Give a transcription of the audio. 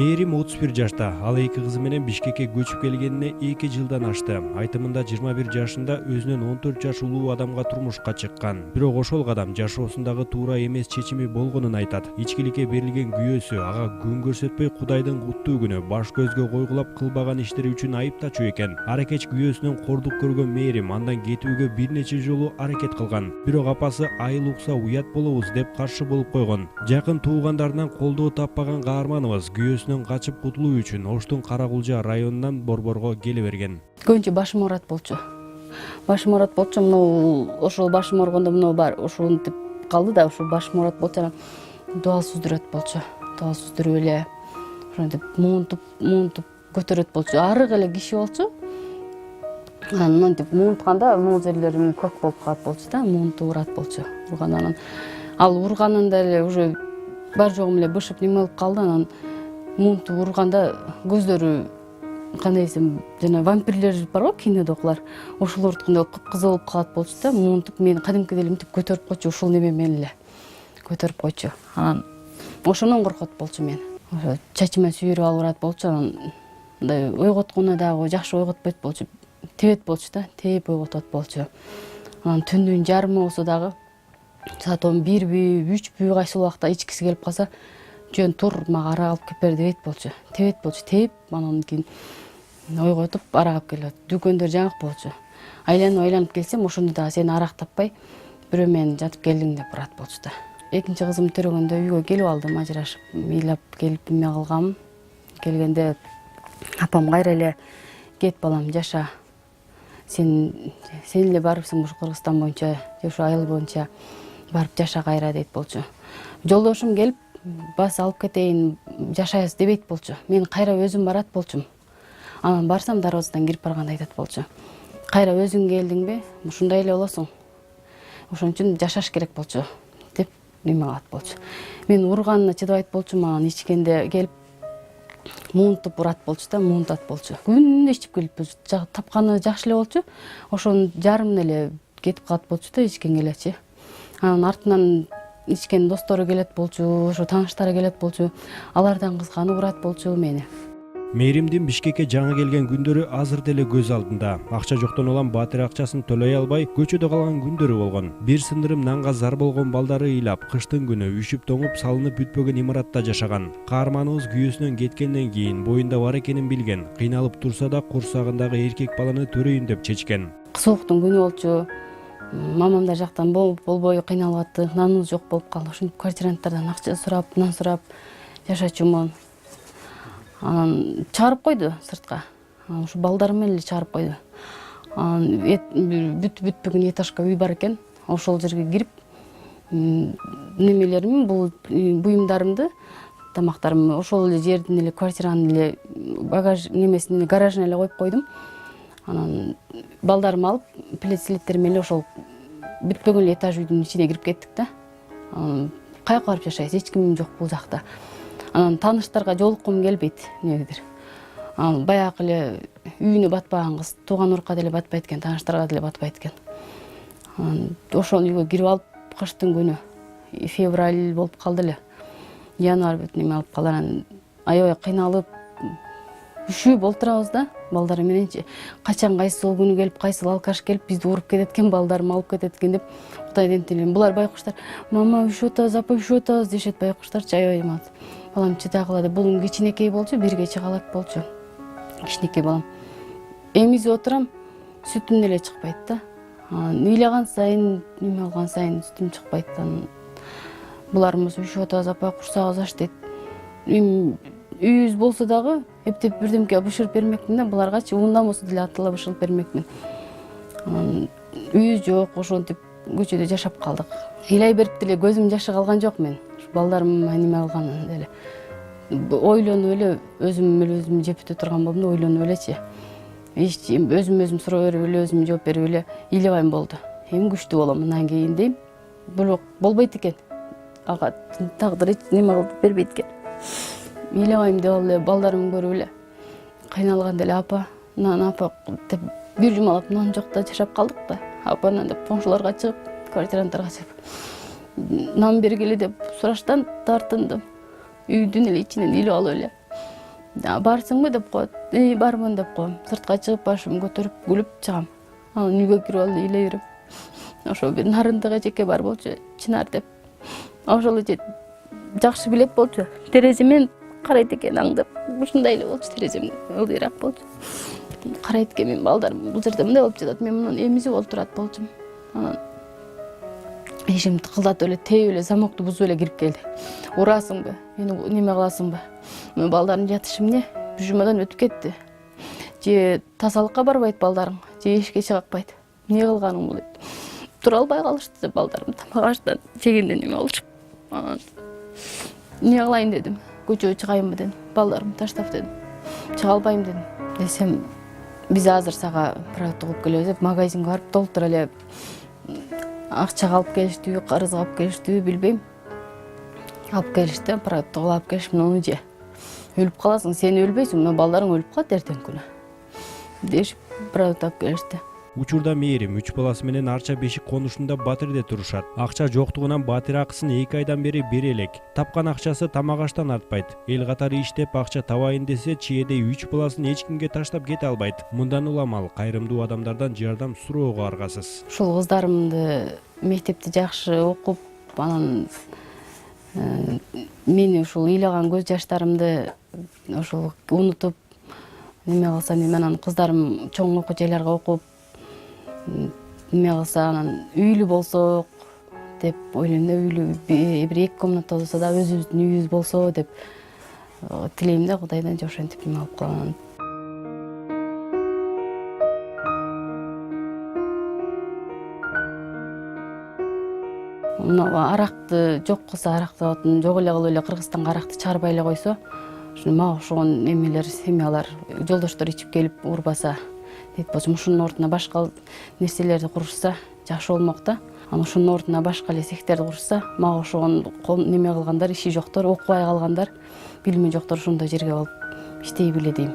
Мээрим 31 жашта. Ал эки кызы менен Бишкекке көчүп келгенине 2 жылдан ашты. Айтымында 21 жашында өзүнөн 14 жаш улуу адамга турмушка чыккан. Бирок ошол кадам жашоосундагы туура эмес чечими болгонун айтат. Ичкиликке берилген күйөөсү ага күн көрсөтпөй Кудайдын куттуу күнү баш көзгө койгулап кылбаган иштери үчүн айыптачу экен. Аракеч күйөөсүнөн кордук көргөн Мээрим андан кетүүгө бир нече жолу аракет кылган. Бирок апасы айыл укса уят болобуз деп каршы болуп койгон. Жакын туугандарынан колдоо таппаган каарманыбыз күйөөсүнөн качып кутулуу үчүн Оштун Каракулжа районунан Борборго келе берген. Көбүнчө башым оорат болчу. Башым оорат болчу, ошол башым ооргондо бар ушинтип калды да, ошол башым оорат болчу, анан дубалсыздырат болчу. Дубалсыздырып эле ошентип муунтуп көтөрөт болчу. Арык эле киши болчу. Анан мынтип муунтканда могул жерлерим көк болуп калат болчу да, муунтуп урат болчу. Ургандан ал урганында эле уже бар жогум эле бышып неме болуп калды. Анан муунтуп урганда көздөрү кандай десем, жана вампирлер бар го кинодо окулар. Ошолордукундай кыпкызыл болуп калат болчу да, муунтуп мени кадимкидей эле мынтип көтөрүп койчу, ушул неме менен эле көтөрүп койчу. Анан ошондон коркот болчу мен. Ошо чачыма сүйрүп алып урат болчу. Анан мындай ойготконо дагы жакшы ойготпойт болчу. Тебет болчу да, тээп ойготот болчу. Анан түндүн жарымы болсо дагы саат 11би, 3бү кайсы убакта ичкиси келип калса, жөн тур мага арак алып келип бер дебейт болчу. Тебет болчу, тээп анан кийин ойготуп арак алып келет. Дүкөндөр жаңак болчу. Айланып келсем, ошондо дагы сени арак таппай, бирөө менен жатып келдиң деп урат болчу да. Экинчи кызым төрөгөндө үйгө келип алдым, ажырашып, ыйлап келип эме кылгам. Келгенде апам кайра эле кет балам, жаша. Сен эле барыпсың ушу Кыргызстан боюнча, ушу айыл боюнча барып жаша кайра дейт болчу. Жолдошум келип бас алып кетейин, жашайбыз дебейт болчу. Мен кайра өзүм барат болчум. Анан барсам дарбазадан кирип барганда айтат болчу. Кайра өзүң келдиңби? Ушундай эле болосуң. Ошон үчүн жашаш керек болчу деп неме кылат болчу. Мен урганына чыдабайт болчум, анан ичкенде келип муунтуп урат болчу да, муунтат болчу. Күнүнө ичип келип тапканы жакшы эле болчу. Ошонун жарымын эле кетип калат болчу да, ичкенге элечи. Анан артынан ичкен достору келет болчу, ошо тааныштары келет болчу. Алардан кызганып урат болчу мени. Мээримдин Бишкекке жаңы келген күндөрү азыр деле көз алдында. Акча жоктон улам батир акчасын төлөй албай, көчөдө калган күндөрү болгон. Бир сындырым нанга зар болгон балдары ыйлап, кыштын күнү үшүп тоңуп салынып бүтпөгөн имаратта жашаган. Каарманыбыз күйөөсүнөн кеткенден кийин боюнда бар экенин билген. Кыйналып турса да курсагындагы эркек баланы төрөйүн деп чечкен. Сууктун күнү болчу. Мамамдар жактан болбой кыйналып атты. Наныбыз жок болуп калды. Ошентип квартиранттардан акча сурап, нан сурап жашачумун. Анан чыгарып койду сыртка. Ушу балдарым менен эле чыгарып койду. Анан бүтпөгөн этажга үй бар экен. Ошол жерге кирип, немелерим, бул буюмдарымды, тамактарымды ошол эле жердин эле квартиранын эле багаж немесин гаражына эле коюп койдум. Анан балдарымды алып, плед-слеттерим менен ошол бүтпөгөн эле этаж үйдүн ичине кирип кеттик да. Каяка барып жашайбыз, эч ким жок бул жакта. Анан тааныштарга жолуккум келбейт, эмнегедир. Анан баягы эле үйүнө батпаган кыз, тууган урукка деле батпайт экен, тааныштарга деле батпайт экен. Анан ошол үйгө кирип алып, кыштын күнү, февраль болуп калды эле. Январь бүт неме алып калды. Анан аябай кыйналып, үшүп олтурабыз да, балдарым мененчи. Качан кайсыл күнү келип, кайсыл алкаш келип, бизди уруп кетет экен, балдарым алып кетет экен деп, Кудайдын тилин. Булар байкуштар, мама үшүп атабыз, апа үшүп атабыз дешет байкуштарчы, аябай мат. Балам чыдагыла деп, бул кичинекей болчу, 1 чыгалат болчу. Кичинекей балам. Эмизип отурам, сүтүм эле чыкпайт да. Ыйлаган сайын, неме алган сайын сүтүм чыкпайт. Буларыбыз үшүп атабыз, апа курсагыбыз аш дейт. Үйүбүз болсо дагы эптеп бирдемке бышырып бермекмин да, буларгачы ундан болсо деле атыла бышырып бермекмин. Үйүбүз жок, ошентип көчөдө жашап калдык. Ыйлай берип деле көзүм жашы калган жок мен. Балдарым неме алганын деле. Ойлонуп эле өзүм жеп өтө турган болдум да, ойлонуп элечи. Өзүм суроо берип эле, өзүм жооп берип эле ыйлабайм болду. Эми күчтүү болом мындан кийин дейм. Бирок болбойт экен. Ага тагдыр эч неме кылып бербейт экен. Ыйлабайм деп эле балдарым көрүп эле кыйналган деле, апа, нан апа деп бир жумалап нан жокта жашап калдык да. Апа нан деп коңшуларга чыгып, квартиранттарга чыгып нан бергиле деп сураштан тартындым. Үйдүн эле ичинен ыйлап алып эле Барсыңбы деп коет. Бармын деп коем. Сыртка чыгып башымды көтөрүп күлүп чыгам. Анан үйгө кирип алып ыйлай берем. Ошо бир нарындык эжеке бар болчу, Чынар деп. Ошол эже жакшы билет болчу. Тереземен карайт экен аңдып. Ушундай эле болчу, терезем ылдыйраак болчу. Карайт экен, менин балдарым бул жерде мындай болуп жатат. Мен мунун эмизип отурат болчумун. Анан эшигимди тыкылдатып эле тееп эле замокту бузуп эле кирип келди. Урасыңбы? Мени неме кыласыңбы? Мен балдарым жатышы эмне? Бужумадан өтүп кетти. Же тазалыкка барбайт балдарың, же эшикке чыга акпайт. Эмне кылганың бул дейт. Тура албай калышты балдарым. Тамак аштан жегенде неме болчу. Анан эмне кылайын дедим. Көчөгө чыгайынбы дедим. Балдарымды таштап дедим. Чыга албайм дедим. Десем, биз азыр сага продукт кылып келебиз деп магазинге барып толтура эле акчага алып келиштиби, карызга алып келиштиби билбейм. Алып келишти, продукт кылып алып келишип, муну же. Өлүп каласың, сен өлбөйсүң, но балдарың өлүп калат эртең күнү. Дешип продукт алып келишти. Учурда Мээрим 3 баласы менен Арча бешик конушунда Батирде турушат. Акча жоктугунан Батир акысын 2 айдан бери бере элек. Тапкан акчасы тамак аштан артпайт. Эл катары иштеп акча табайын десе, чиедей 3 баласын эч кимге таштап кете албайт. Мындан улам ал кайрымдуу адамдардан жардам суроого аргасыз. Ушул кыздарымды мектепти жакшы окуп, анан мени ушул ыйлаган көз жаштарымды ошол унутуп, неме кылса, анан кыздарым чоң окуу жайларга окуп, неме кылса, анан үйлүү болсок деп ойлойм да, үйлүү бир 2 комната болсо да өзүбүздүн үйүбүз болсо деп тилейм да Кудайдан, же ошентип неме алып калам. Аракты жок кылса, аракты отун жок эле кылып эле Кыргызстанга аракты чыгарбай эле койсо, ушуну мага окшогон эмелер, семьялар, жолдоштор ичип келип урбаса дейт болчумун. Ушунун ордуна башка нерселерди курушса жакшы болмок да. Анан ушунун ордуна башка эле цехтерди курушса, мага окшогон неме кылгандар, иши жоктор, окубай калгандар, билими жоктор ошондой жерге алып иштей биле дейм.